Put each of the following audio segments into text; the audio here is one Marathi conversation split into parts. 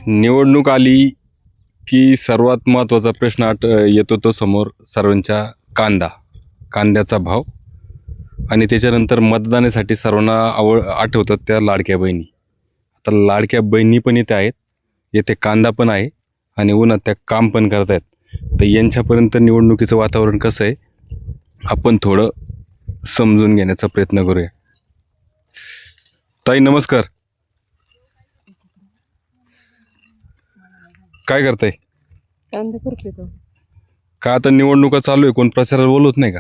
निवडणूक आली की सर्वात महत्त्वाचा प्रश्न येतो तो समोर सर्वांच्या कांद्याचा भाव आणि त्याच्यानंतर मतदानासाठी सर्वांना आठवतात त्या लाडक्या बहिणी. आता लाडक्या बहिणी पण इथे आहेत, येथे कांदा पण आहे आणि उन्हात त्या काम पण करत आहेत. तर यांच्यापर्यंत निवडणुकीचं वातावरण कसं आहे आपण थोडं समजून घेण्याचा प्रयत्न करूया. ताई नमस्कार, काय करताय? कांदा करते तो. का आता निवडणुका चालू आहे, कोण प्रचाराला बोलवत नाही का?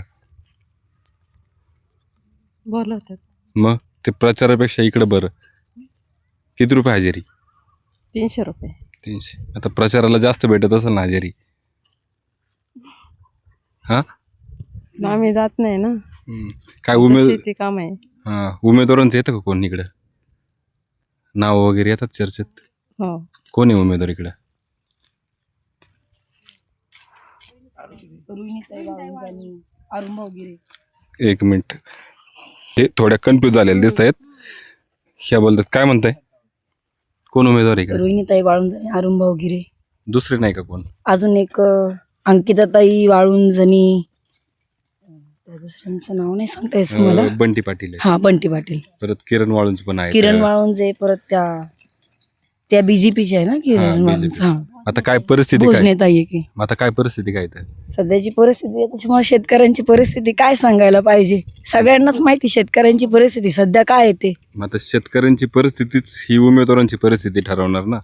बोलवतात. मग ते प्रचारापेक्षा इकडे बरं. किती रुपये हजेरी? 300 रुपये. 300. आता प्रचाराला जास्त भेटत असेल ना हजेरी? हा, आम्ही जात नाही ना. काय शेती काम आहे. उमेदवारांचं येतं का कोण इकडं? नाव वगैरे येतात चर्चेत? हो. कोण आहे उमेदवार इकडं? एक मिनिट, हे थोड्या कन्फ्यूज झालेले दिसत आहेत. ह्या बोलतात, काय म्हणताय? कोण उमेदवार आहे इकडे? रोहिणीताई वाळुंजणी, अरुणभाऊ गिरे, दुसरे नाही का कोण? अजून एक अंकिताताई वाळुंजणी, त्या दुसऱ्यांचं नाव नाही सांगता येत मला. बंटी पाटील आहे. हा, बंटी पाटील. परत किरण वाळुंज पण आहे. किरण वाळुंजे, परत त्या बीजेपीच्या आहे ना किरण वाळुंज. हा, आता काय परिस्थिती काय? भोजनेताई आहे की. आता काय परिस्थिती काय तर? सध्याची परिस्थिती आहे त्याच्यामुळे शेतकऱ्यांची परिस्थिती काय सांगायला पाहिजे, सगळ्यांनाच माहिती शेतकऱ्यांची परिस्थिती सध्या काय येते. आता शेतकऱ्यांची परिस्थितीच ही उमेदवारांची परिस्थिती ठरवणार ना.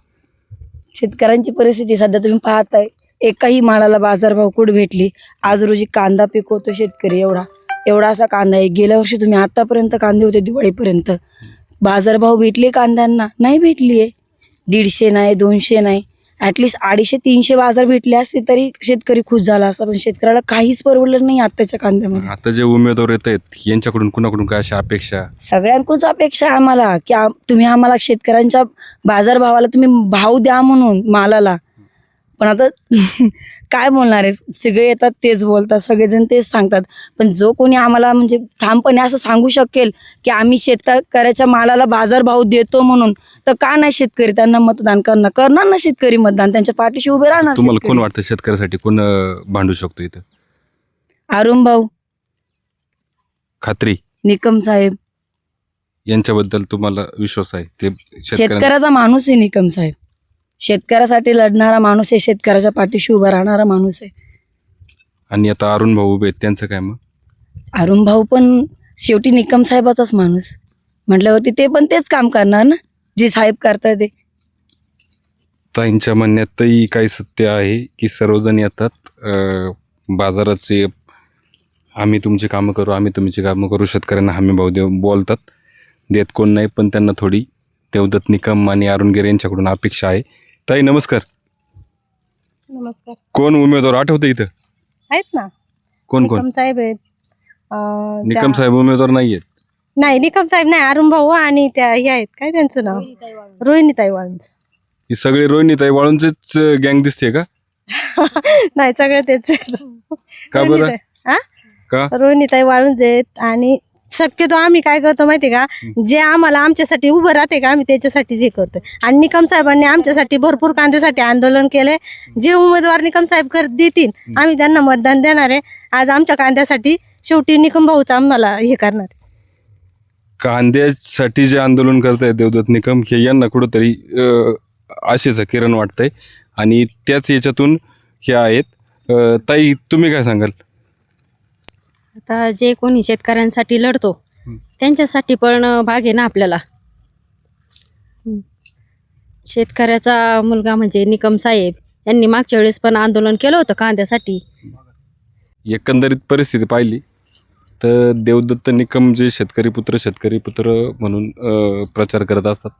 शेतकऱ्यांची परिस्थिती सध्या तुम्ही पाहताय, एकाही मालाला बाजारभाव कुठे भेटली. आज रोजी कांदा पिकवतो शेतकरी, एवढा असा कांदा आहे. गेल्या वर्षी तुम्ही आतापर्यंत कांदे होते दिवाळीपर्यंत, बाजारभाव भेटले कांद्यांना? नाही भेटली आहे. 150 नाही, 200 नाही, ॲटलिस्ट 250-300 बाजार भेटले असते तरी शेतकरी खुश झाला असता. पण शेतकऱ्याला काहीच परवडलं नाही आत्ताच्या कांद्यामध्ये. आता जे उमेदवार येत आहेत यांच्याकडून कुणाकडून काय अशा अपेक्षा? सगळ्यांकडूनच अपेक्षा आहे आम्हाला की तुम्ही आम्हाला शेतकऱ्यांच्या बाजारभावाला तुम्ही भाव द्या म्हणून मालाला. पण आता काय बोलणार आहे, सगळे येतात तेच बोलतात, सगळेजण तेच सांगतात. पण जो कोणी आम्हाला म्हणजे ठामपणे असं सांगू शकेल की आम्ही शेतकऱ्याच्या मालाला बाजारभाव देतो म्हणून, तर का नाही शेतकरी त्यांना मतदान करणार ना. शेतकरी मतदान त्यांच्या पाठीशी उभे राहणार. तुम्हाला कोण वाटतं शेतकऱ्यासाठी कोण भांडू शकतो इथं? अरुणभाऊ, खात्री, निकम साहेब. यांच्याबद्दल तुम्हाला विश्वास आहे? ते शेतकऱ्याचा माणूस आहे निकम साहेब, शेतकऱ्यासाठी लढणारा माणूस आहे, शेतकऱ्याच्या पाठीशी उभा राहणारा माणूस आहे. आणि आता अरुण भाऊ उभे आहेत, त्यांचं काय? मग अरुण भाऊ पण शेवटी निकम साहेबाचाच माणूस म्हटल्यावरती ते पण तेच काम करणार ना जे साहेब करतात ते. ताईंच्या म्हणण्यातही काही सत्य आहे की सर्वजण येतात बाजाराचे, आम्ही तुमची कामं करू, आम्ही तुमची कामं करू, शेतकऱ्यांना हमी भाव बोलतात, देत कोण नाही. पण त्यांना थोडी देवदत्त निकम आणि अरुण गिरे यांच्याकडून अपेक्षा आहे. ताई नमस्कार. नमस्कार. कोण उमेदवार आठवते इथं? आहेत ना. कोण निकम साहेब आहेत. निकम साहेब उमेदवार नाही आहेत? नाही, निकम साहेब नाही, अरुण भाऊ आणि त्या हे आहेत, काय त्यांचं नाव? रोहिणीताई वाळुंज. ही सगळी रोहिणीताई वाळूंचीच गँग दिसते का? नाही, सगळे तेच. का बरं? का? रोहिणीताई वाळुंज आहेत. आणि शक्यतो आम्ही काय करतो माहिती का, जे आम्हाला आमच्यासाठी उभं राहते का आम्ही त्याच्यासाठी जे करतो. आणि निकम साहेबांनी आमच्यासाठी भरपूर कांद्यासाठी आंदोलन केले. जे उमेदवार निकम साहेब देतील आम्ही त्यांना मतदान देणार आहे. आज आमच्या कांद्यासाठी शेवटी निकम भाऊच आम्हाला हे करणार. कांद्यासाठी जे आंदोलन करतायत देवदत्त निकम, हे यांना कुठंतरी आशेचं किरण वाटतंय आणि त्याच याच्यातून हे आहेत. ताई तुम्ही काय सांगाल? आता जे कोणी शेतकऱ्यांसाठी लढतो त्यांच्यासाठी पण भाग आहे ना आपल्याला. शेतकऱ्याचा मुलगा म्हणजे निकम साहेब यांनी मागच्या वेळेस पण आंदोलन केलं होतं कांद्यासाठी. एकंदरीत परिस्थिती पाहिली तर देवदत्त निकम जे शेतकरी पुत्र म्हणून प्रचार करत असतात,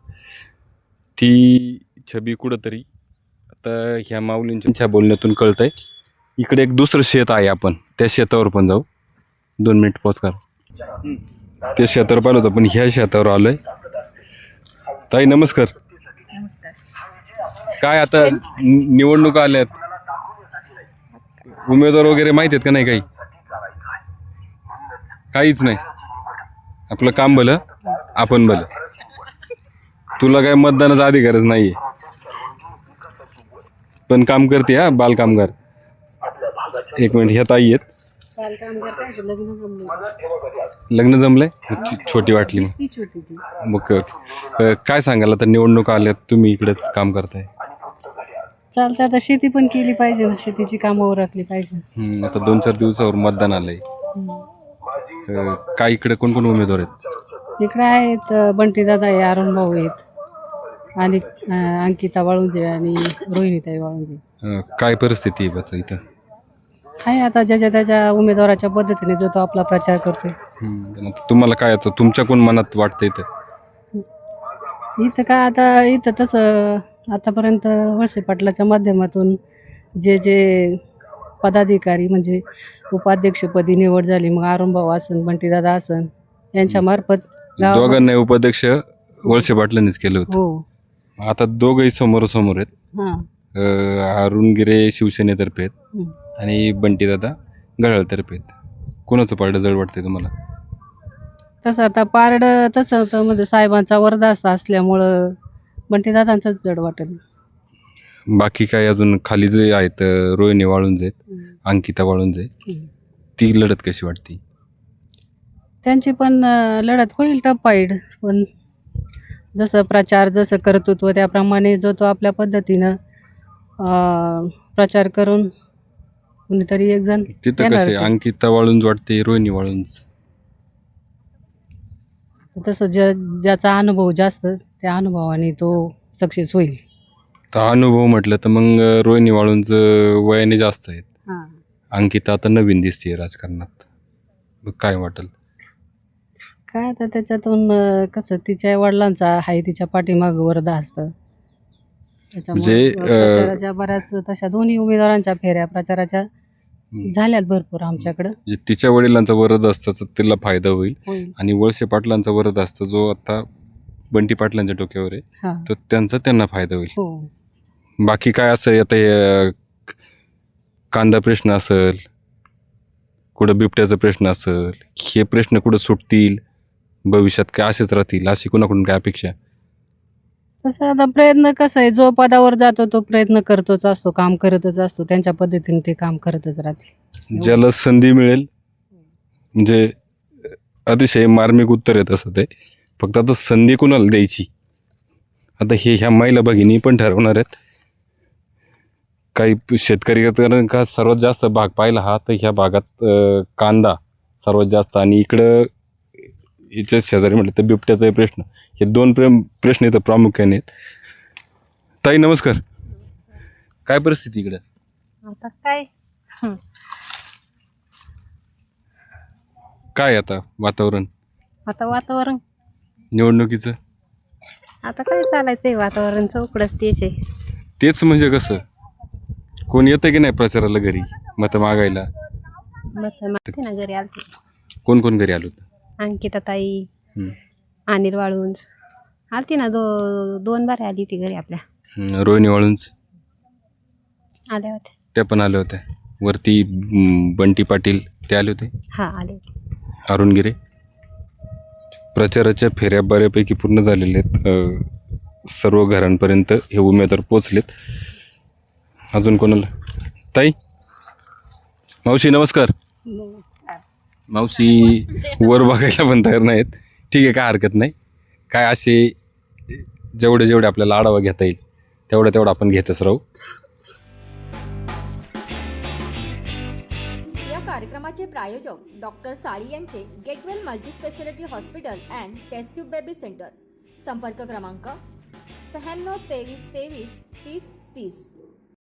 ती छबी कुठंतरी आता ह्या माऊलींच्या बोलण्यातून कळतंय. इकडे एक दुसरं शेत आहे, आपण त्या शेतावर पण जाऊ. 2 मिनिट पॉज कर. त्या शेतावर पाहिलं होतं, पण ह्या शेतावर आलोय. ताई नमस्कार. काय आता निवडणुका आल्यात, उमेदवार वगैरे माहिती आहेत का? नाही, काही काहीच नाही. आपलं काम भलं आपण भलं. तुला काय मतदानाचा अधिकारच नाहीये. पण काम करते हा, बालकामगार. एक मिनिट, ह्या ताई आहेत. लग्न जमलंय? छोटी वाटली मग. Okay okay. काय सांगाल आता निवडणूक आल्यात, तुम्ही इकडेच काम करताय? चालतं, आता शेती पण केली पाहिजे ना, शेतीची कामं उरकली पाहिजे. आता 2-4 दिवसावर मतदान आलंय. काय इकडे कोण कोण उमेदवार आहेत? इकडे आहेत बंटीदादा आहे, अरुण भाऊ आहेत आणि अंकिता वाळुंजे आणि रोहिणीताई वाळुंजे. काय परिस्थिती आहे बच इथं? आहे आता ज्याच्या त्याच्या उमेदवाराच्या पद्धतीने जो तो आपला प्रचार करतोय. पण आता तुम्हाला काय आता तुमच्या कोण मनात वाटतं इथं? इथं काय आता, इथं तसं आतापर्यंत वळसे पाटलाच्या माध्यमातून जे जे पदाधिकारी म्हणजे उपाध्यक्षपदी निवड झाली, मग अरुण भाऊ असन, बंटीदादा असन, यांच्या मार्फत दोघांना उपाध्यक्ष वळसे पाटलांनीच केलं होतं. हो. आता दोघंही समोरासमोर आहेत. हां. अरुण गिरे शिवसेनेतर्फे आहेत आणि बंटीदादा घड्याळतर्फे आहेत. कोणाचं पारडं जड वाटतंय तुम्हाला? तसं आता पारडं तसं तर म्हणजे साहेबांचा वरदास्त असल्यामुळं बंटीदादांचंच जड वाटेल. बाकी काय अजून खाली जे आहेत, रोहिणी वाळुंजे आहेत, अंकिता वाळुंजे, ती लढत कशी वाटते? त्यांची पण लढत होईल, टप होईल, पण जसं प्रचार जसं कर्तृत्व त्याप्रमाणे जो तो आपल्या पद्धतीनं प्रचार करून कुणीतरी एक जण तिथं कसे अंकिता वाळुंज वाटते, रोहिणी वाळुंज? तसं ज्याचा अनुभव जास्त त्या अनुभवाने तो सक्सेस होईल. तर अनुभव म्हटलं तर मग रोहिणी वाळुंज वयाने जास्त आहेत. हां. अंकिता आता नवीन दिसते राजकारणात. मग काय वाटेल? काय आता त्याच्यातून कसं तिच्या वडिलांचा आहे तिच्या पाठीमागं वरदा असतं, त्याच्यामुळे प्रचाराच्या बऱ्याच तशा दोन्ही उमेदवारांच्या फेऱ्या प्रचाराच्या झाल्यात भरपूर आमच्याकडं. जे तिच्या वडिलांचा वरद असतं तिला फायदा होईल होईल. आणि वळसे पाटलांचा वरद असतं जो आता बंटी पाटलांच्या डोक्यावर आहे, हां. तर त्यांना फायदा होईल. हो. बाकी काय असं आता हे कांदा प्रश्न असेल, कुठं बिबट्याचा प्रश्न असेल, हे प्रश्न कुठं सुटतील भविष्यात, काय असेच राहतील, अशी कुणाकडून काय अपेक्षा? तसं आता प्रयत्न कसं आहे, जो पदावर जातो तो प्रयत्न करतोच असतो, काम करतच असतो, त्यांच्या पद्धतीने ते काम करतच राहते. ज्याला संधी मिळेल, म्हणजे अतिशय मार्मिक उत्तर येत असं ते. फक्त आता संधी कुणाला द्यायची, आता ह्या महिला भगिनी पण ठरवणार आहेत. काही शेतकरी का सर्वात जास्त भाग पाहिला हा, तर ह्या भागात कांदा सर्वात जास्त, आणि इकडं याच्या शेजारी म्हटलं तर बिबट्याचा प्रश्न. हे दोन प्रश्न इथं प्रामुख्याने आहेत. ताई नमस्कार. काय परिस्थिती इकडं? आता काय काय आता वातावरण वातावरण निवडणुकीचं? आता काय चालायचंय, वातावरण चौकडच तेच आहे. तेच म्हणजे कसं, कोण येतं की नाही प्रचाराला घरी मतं मागायला? माहिती ना, घरी आलते कोण कोण घरी आलो? अंकिता ताई, अनिल वाळुंज आलती ना, दोन बारे आली ती घरी आपल्या. रोहिणी वाळुंज आल्या होत्या. त्या पण आल्या होत्या. वरती बंटी पाटील ते आले होते. हां, आले होते. अरुण गिरे. प्रचाराच्या फेऱ्या बऱ्यापैकी पूर्ण झालेल्या आहेत. सर्व घरांपर्यंत हे उमेदवार पोचलेत. अजून कोणाला? ताई, मावशी नमस्कार. मावशी वर बघायला पण तयार नाहीत. ठीक आहे, काय हरकत नाही. काय असे जेवढे आपल्याला आढावा घेता येईल तेवढं आपण घेतच राहू. या कार्यक्रमाचे प्रायोजक डॉक्टर साळी यांचे get well multispecialty hospital and test tube baby centre. संपर्क क्रमांक 96 23 23 30 30.